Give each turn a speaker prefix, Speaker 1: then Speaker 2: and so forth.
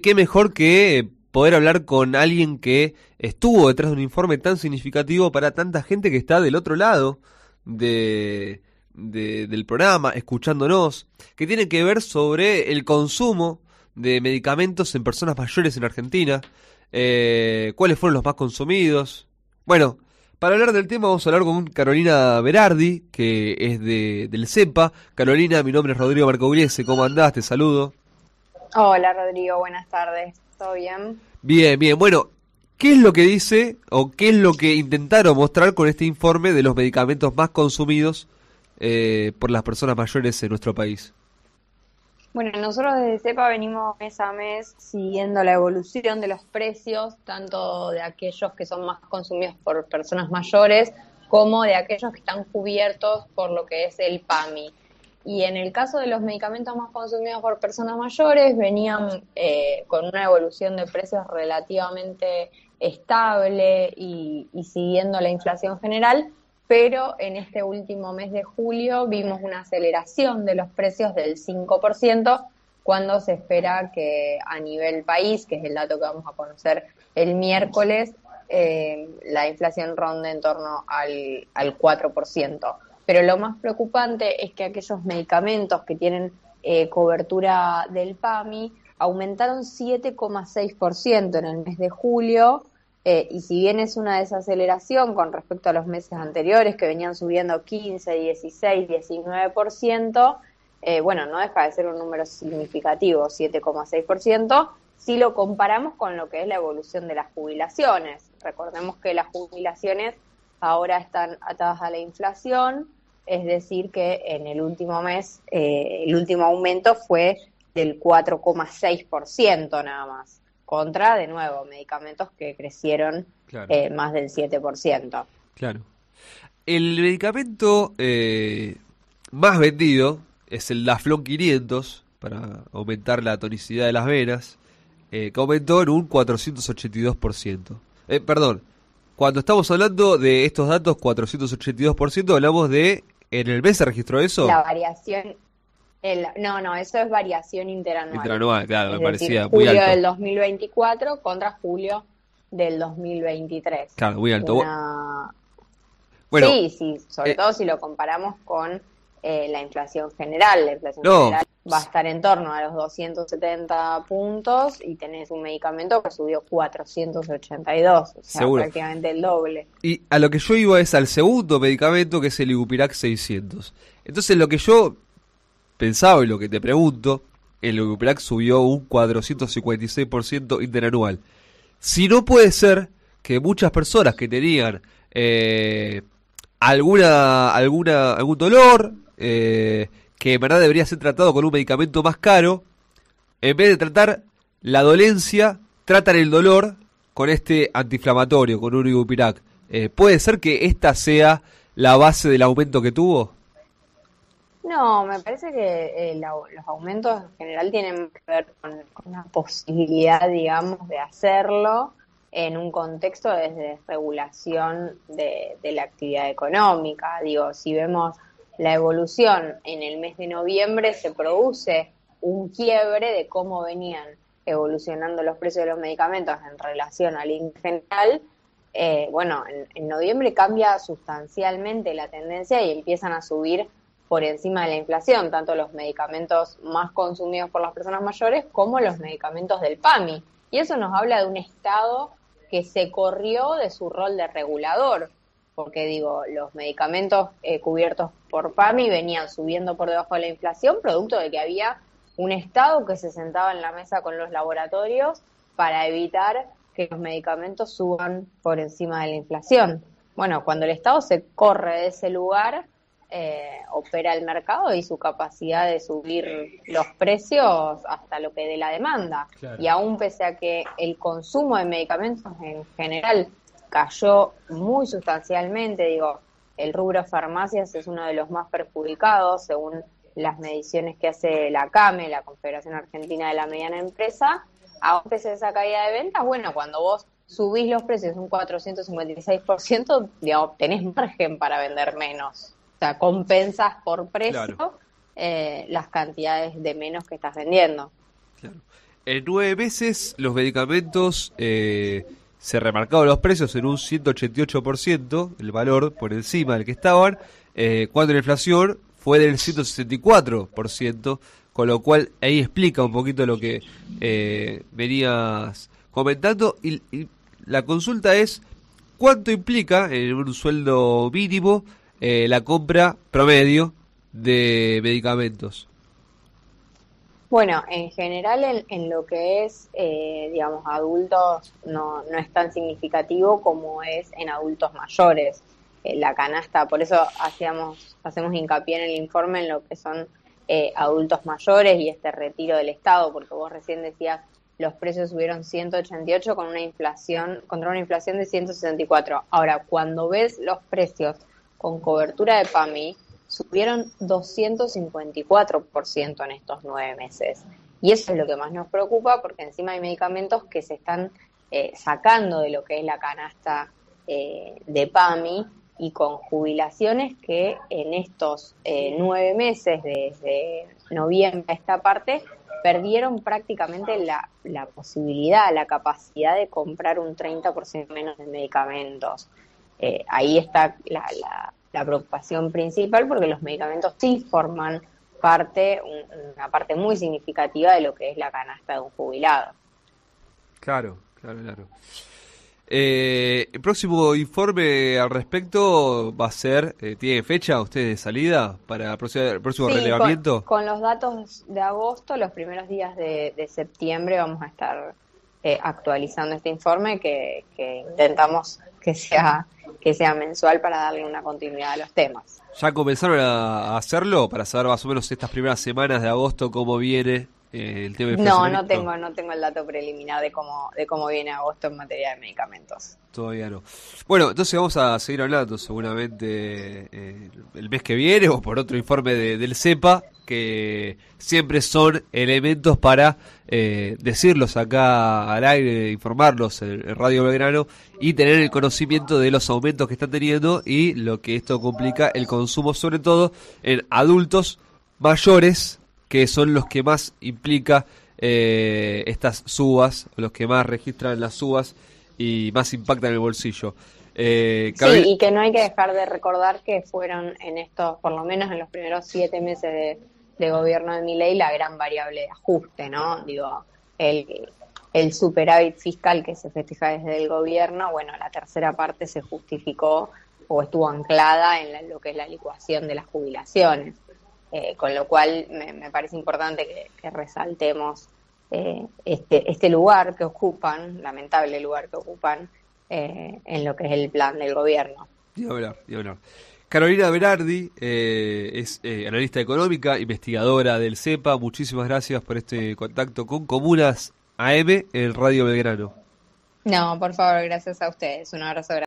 Speaker 1: Qué mejor que poder hablar con alguien que estuvo detrás de un informe tan significativo para tanta gente que está del otro lado de, del programa, escuchándonos, que tiene que ver sobre el consumo de medicamentos en personas mayores en Argentina, cuáles fueron los más consumidos. Bueno, para hablar del tema vamos a hablar con Carolina Berardi, que es del CEPA. Carolina, mi nombre es Rodrigo Marcogliese, ¿cómo andás? Te saludo.
Speaker 2: Hola Rodrigo, buenas tardes. ¿Todo bien?
Speaker 1: Bien, bien. Bueno, ¿qué es lo que dice o qué es lo que intentaron mostrar con este informe de los medicamentos más consumidos por las personas mayores en nuestro país?
Speaker 2: Bueno, nosotros desde CEPA venimos mes a mes siguiendo la evolución de los precios, tanto de aquellos que son más consumidos por personas mayores, como de aquellos que están cubiertos por lo que es el PAMI. Y en el caso de los medicamentos más consumidos por personas mayores, venían con una evolución de precios relativamente estable y siguiendo la inflación general, pero en este último mes de julio vimos una aceleración de los precios del 5%, cuando se espera que a nivel país, que es el dato que vamos a conocer el miércoles, la inflación ronde en torno al 4%. Pero lo más preocupante es que aquellos medicamentos que tienen cobertura del PAMI aumentaron 7,6% en el mes de julio, y si bien es una desaceleración con respecto a los meses anteriores que venían subiendo 15, 16, 19%, bueno, no deja de ser un número significativo, 7,6%, si lo comparamos con lo que es la evolución de las jubilaciones. Recordemos que las jubilaciones ahora están atadas a la inflación, es decir que en el último mes el último aumento fue del 4,6% nada más, contra, de nuevo, medicamentos que crecieron
Speaker 1: Claro,
Speaker 2: más del 7%.
Speaker 1: claro. El medicamento más vendido es el Daflón 500 para aumentar la tonicidad de las venas, que aumentó en un 482%. Perdón, cuando estamos hablando de estos datos, 482%, hablamos de... ¿En el mes se registró eso?
Speaker 2: La variación, no, eso es variación interanual.
Speaker 1: Interanual, claro, me
Speaker 2: Es decir,
Speaker 1: parecía muy
Speaker 2: julio
Speaker 1: alto.
Speaker 2: del 2024 contra julio del 2023.
Speaker 1: Claro, muy alto.
Speaker 2: Una...
Speaker 1: Bueno,
Speaker 2: Sí, sí, sobre
Speaker 1: eh,
Speaker 2: todo si lo comparamos con la inflación general. La inflación
Speaker 1: no,
Speaker 2: general va a estar en torno a los 270 puntos y tenés un medicamento que subió 482, o sea,
Speaker 1: seguro.
Speaker 2: prácticamente el doble.
Speaker 1: Y a lo que yo iba es al segundo medicamento, que es el Ibupirac 600. Entonces lo que yo pensaba y lo que te pregunto, el Ibupirac subió un 456% interanual. Si no puede ser que muchas personas que tenían algún dolor, que en verdad debería ser tratado con un medicamento más caro, en vez de tratar la dolencia, tratan el dolor con este antiinflamatorio, con un Ibupirac. ¿Puede ser que esta sea la base del aumento que tuvo?
Speaker 2: No, me parece que los aumentos en general tienen que ver con la posibilidad, digamos, de hacerlo en un contexto de desregulación de la actividad económica. Digo, si vemos la evolución en el mes de noviembre, se produce un quiebre de cómo venían evolucionando los precios de los medicamentos en relación al índice general. Bueno, en noviembre cambia sustancialmente la tendencia y empiezan a subir por encima de la inflación, tanto los medicamentos más consumidos por las personas mayores como los medicamentos del PAMI. Y eso nos habla de un Estado que se corrió de su rol de regulador, porque digo, los medicamentos cubiertos por PAMI venían subiendo por debajo de la inflación, producto de que había un Estado que se sentaba en la mesa con los laboratorios para evitar que los medicamentos suban por encima de la inflación. Bueno, cuando el Estado se corre de ese lugar, opera el mercado y su capacidad de subir los precios hasta lo que dé la demanda.
Speaker 1: Claro.
Speaker 2: Y aún pese a que el consumo de medicamentos en general cayó muy sustancialmente, digo, el rubro farmacias es uno de los más perjudicados según las mediciones que hace la CAME, la Confederación Argentina de la Mediana Empresa. Aún pese a esa caída de ventas, bueno, cuando vos subís los precios un 456%, digamos, tenés margen para vender menos. O sea, compensas por precio
Speaker 1: Claro,
Speaker 2: las cantidades de menos que estás vendiendo.
Speaker 1: claro. En 9 meses los medicamentos se remarcaron los precios en un 188%, el valor por encima del que estaban, cuando la inflación fue del 164%, con lo cual ahí explica un poquito lo que venías comentando. Y la consulta es, ¿cuánto implica en un sueldo mínimo la compra promedio de medicamentos?
Speaker 2: Bueno, en general en lo que es, digamos, adultos no es tan significativo como es en adultos mayores. La canasta, por eso hacemos hincapié en el informe en lo que son adultos mayores y este retiro del Estado, porque vos recién decías los precios subieron 188 con una inflación, contra una inflación de 164. Ahora, cuando ves los precios con cobertura de PAMI, subieron 254% en estos 9 meses. Y eso es lo que más nos preocupa, porque encima hay medicamentos que se están sacando de lo que es la canasta de PAMI, y con jubilaciones que en estos 9 meses, desde noviembre a esta parte, perdieron prácticamente la posibilidad, la capacidad de comprar un 30% menos de medicamentos. Ahí está la preocupación principal, porque los medicamentos sí forman una parte muy significativa de lo que es la canasta de un jubilado.
Speaker 1: Claro, claro, claro. El próximo informe al respecto va a ser, ¿tiene fecha usted de salida para el próximo
Speaker 2: Sí,
Speaker 1: relevamiento?
Speaker 2: con los datos de agosto, los primeros días de septiembre vamos a estar actualizando este informe que intentamos que sea mensual para darle una continuidad a los temas.
Speaker 1: ¿Ya comenzaron a hacerlo para saber más o menos estas primeras semanas de agosto cómo viene el tema del
Speaker 2: No,
Speaker 1: inflacionamiento?
Speaker 2: no tengo el dato preliminar de cómo viene agosto en materia de medicamentos.
Speaker 1: Todavía no. Bueno, entonces vamos a seguir hablando seguramente el mes que viene o por otro informe del CEPA, que siempre son elementos para decirlos acá al aire, informarlos en Radio Belgrano y tener el conocimiento de los aumentos que están teniendo y lo que esto complica el consumo, sobre todo en adultos mayores, que son los que más implica estas subas, los que más registran las subas y más impactan en el bolsillo.
Speaker 2: Sí, y que no hay que dejar de recordar que fueron en estos, por lo menos en los primeros 7 meses de gobierno de Milei, la gran variable de ajuste, ¿no? Digo, el superávit fiscal que se festeja desde el gobierno, bueno, la tercera parte se justificó o estuvo anclada en lo que es la licuación de las jubilaciones. Con lo cual me parece importante que resaltemos este lugar que ocupan, lamentable lugar que ocupan en lo que es el plan del gobierno.
Speaker 1: Ni hablar, ni hablar. Carolina Berardi es analista económica, investigadora del CEPA. Muchísimas gracias por este contacto con Comunas AM en Radio Belgrano.
Speaker 2: No, por favor, gracias a ustedes. Un abrazo grande.